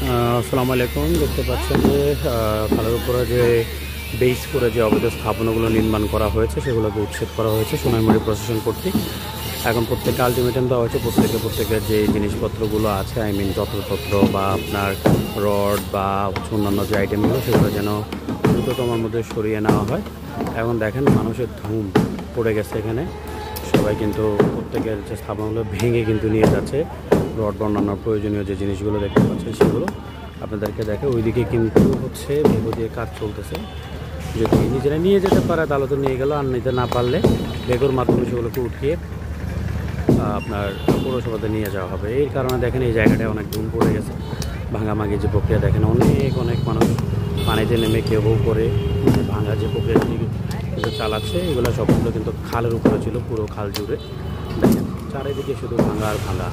আসসালামু আলাইকুম। দেখতে পাচ্ছেন যে খালের উপরে যে বেস করে যে অবৈধ স্থাপনাগুলো নির্মাণ করা হয়েছে সেগুলোকে উচ্ছেদ করা হয়েছে সোনাইমুড়ি প্রশাসন কর্তৃক। এখন প্রত্যেককে আলটিমেটাম দেওয়া হয়েছে, প্রত্যেকের যে জিনিসপত্রগুলো আছে, যত্রতত্র বা আপনার রড বা অন্যান্য যে আইটেমগুলো সেগুলো যেন দ্রুততমের মধ্যে সরিয়ে নেওয়া হয়। এখন দেখেন মানুষের ধুম পড়ে গেছে এখানে, সবাই কিন্তু প্রত্যেকের যে স্থাপনাগুলো ভেঙে কিন্তু নিয়ে যাচ্ছে। রড বা অন্যান্য প্রয়োজনীয় যে জিনিসগুলো দেখতে পাচ্ছেন সেগুলো আপনাদেরকে দেখে। ওইদিকে কিন্তু হচ্ছে ভেগো দিয়ে কাজ চলতেছে। যদি নিজেরা নিয়ে যেতে পারে তাহলে তো নিয়ে গেল, আর নিতে না পারলে ভেগোর মাধ্যমে সেগুলোকে উঠিয়ে আপনার পৌরসভাতে নিয়ে যাওয়া হবে। এই কারণে দেখেন এই জায়গাটায় অনেক ধুম পড়ে গেছে। ভাঙাভাঙি যে প্রক্রিয়া দেখেন, অনেক মানুষ পানিতে নেমে কেউ করে ভাঙা যে প্রক্রিয়াটি কিন্তু চালাচ্ছে। এগুলো সবগুলো কিন্তু খালের উপরে ছিল, পুরো খাল জুড়ে দেখেন চারিদিকে শুধু ভাঙা আর ভাঙা।